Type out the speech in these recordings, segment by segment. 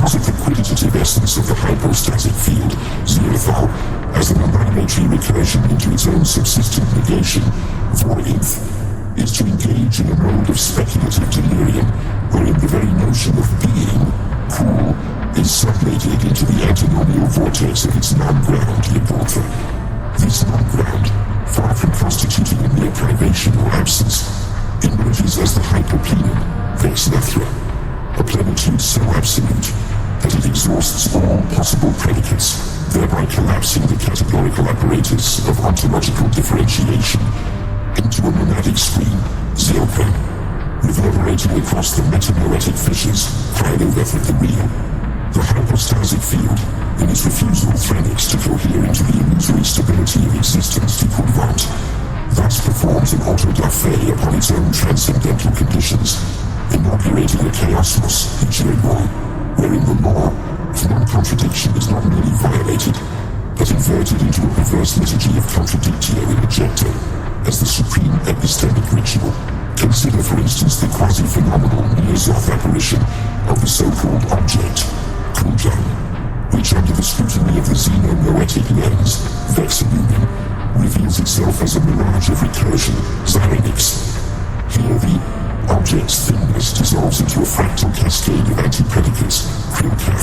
deposit the Quidditative essence of the Hypostasic Field, Zyrathal, as an annihilatory recursion into its own subsistent negation, Yr'goltha, is to engage in a mode of speculative delirium, wherein the very notion of being, cool, is sublated into the antinomial vortex of its non-ground, Yr'goltha. This non-ground, far from constituting a mere privation or absence, emerges as the Hyperplenum, Vex'lumin, a plenitude so absolute that it exhausts all possible predicates, thereby collapsing the categorical apparatus of ontological differentiation into a monadic scream, Zyl'kran, reverberating across the metanoetic fissures, Kryll'kran of the real. The hypostasic field, in its refusal threnix to cohere into the illusory stability of existence to Quidditative, thus performs an Auto-Deific upon its own transcendental conditions, inaugurating a chaosmos, Yr'goltha, wherein the law of non-contradiction is not merely violated, but inverted into a perverse liturgy of contradictio in ejecto, as the supreme epistemic ritual. Consider, for instance, the quasi-phenomenal Yr'goltha apparition of the so-called object, Quidditative, which under the scrutiny of the Xeno-Noetic Lens, Vex'lumin, reveals itself as a mirage of recursion, Zy'noth. Here the object's thinness dissolves into a fractal cascade of anti-predicates, Kryll'kran,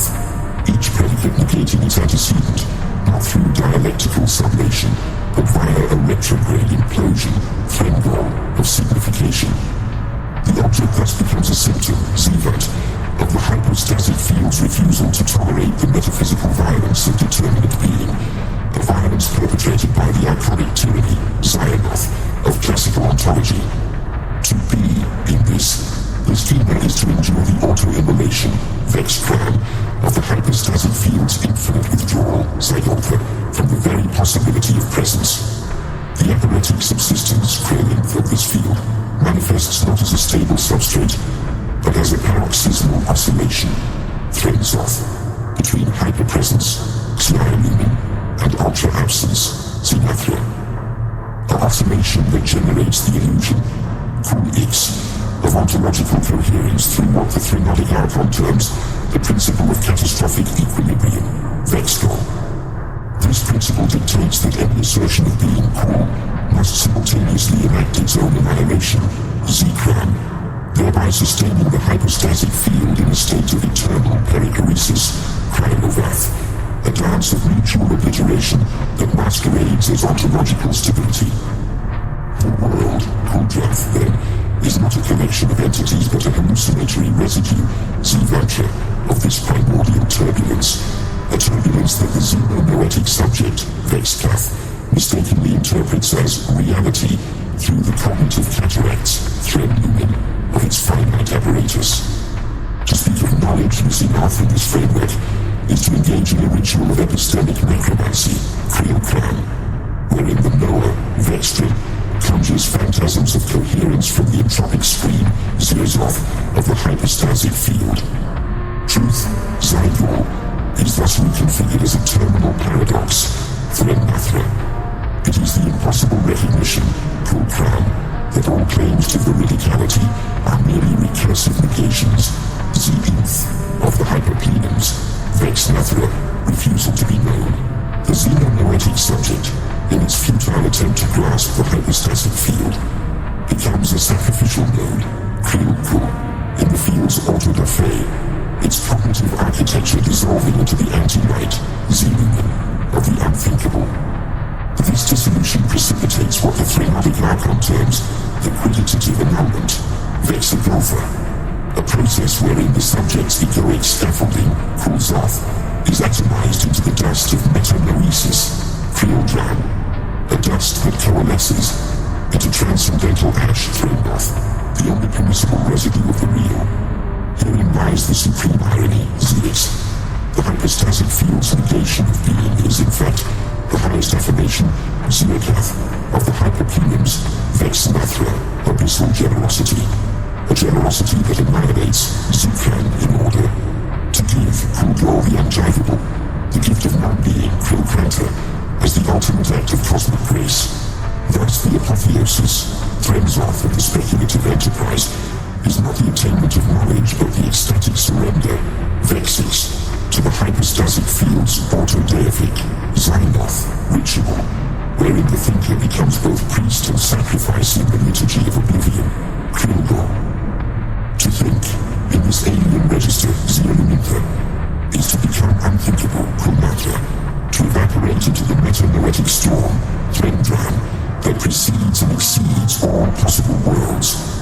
each predicate negating its antecedent, not through dialectical sublation, but via a retrograde implosion, Xeno-Noetic, of signification. The object thus becomes a symptom, Zy'noth, of the hypostasic field's refusal to tolerate the metaphysical violence of determinate being, a violence perpetrated by the iconic tyranny, Zy'noth, of classical ontology. To be, in this, the schema is to endure the auto-immolation, Vex'lumin, of the hypostasic field's infinite withdrawal, Yr'goltha, from the very possibility of presence. The apparatic subsistence, Kryll'kran, of this field manifests not as a stable substrate, but as a paroxysmal oscillation, Xyrathal, between hyperpresence, Xyrathal, and ultra-absence, Zy'noth. An oscillation that generates the illusion, of ontological coherence through what the Xenonic Archon terms the principle of catastrophic equilibrium, Vex'lumin. This principle dictates that any assertion of being cool must simultaneously enact its own annihilation, Zy'kran, thereby sustaining the hypostasic field in a state of eternal perichoresis, Kryll'kran, a dance of mutual obliteration that masquerades as ontological stability. The world, Quidditative, then, is not a collection of entities but a hallucinatory residue, Zy'noth, of this primordial turbulence, a turbulence that the Xeno-Noetic subject, Vex'lumin, mistakenly interprets as reality through the cognitive cataracts, Yr'goltha, of its finite apparatus. To speak of knowledge and Zy'noth in this framework is to engage in a ritual of epistemic necromancy, Kryll'kran, wherein the knower, Vex'lumin, conjures phantasms of coherence from the entropic scream, Zy'noth, of the hypostasic field. Truth, Zy'gol, is thus reconfigured as a terminal paradox, Zy'noth. It is the impossible recognition, Kryll'kran, that all claims to veridicality are merely recursive negations, Zy'noth, of the Hyperplenum's, Vex'lumin, refusal to be known. The Xeno-Noetic subject, in its futile attempt to grasp the hypostasic field, becomes a sacrificial node, Kryll'kran, in the field's Auto-Deific, its cognitive architecture dissolving into the anti-light, Zyl'kran, of the unthinkable. This dissolution precipitates what the Monadic Archon terms the Quidditative Annulment, Vex'lumin, a process wherein the subject's egoic scaffolding, Yr'goltha, is atomized into the dust of metanoesis, Kryll'kran, a dust that coalesces into transcendental ash, Zy'noth, the only permissible residue of the real. Herein lies the supreme irony, Zy'noth. The hypostasic field's negation of being is, in fact, the highest affirmation, Zy'noth, of the Hyperplenum's, Vex'lumin, abyssal generosity, a generosity that annihilates Zy'kran in order to give Yr'goltha the undrivable, the gift of non-being, Kryll'kran, as the ultimate act of cosmic grace. Thus the apotheosis, Yr'goltha of the speculative enterprise, is not the attainment of knowledge but the ecstatic surrender, Vex'lumin, wherein the thinker becomes both priest and sacrifice in the liturgy of oblivion, Kryll'kran. To think, in this alien register, Xeno-Noetic, is to become unthinkable, Kryll'kran, to evaporate into the meta-noetic storm, Yr'goltha, that precedes and exceeds all possible worlds,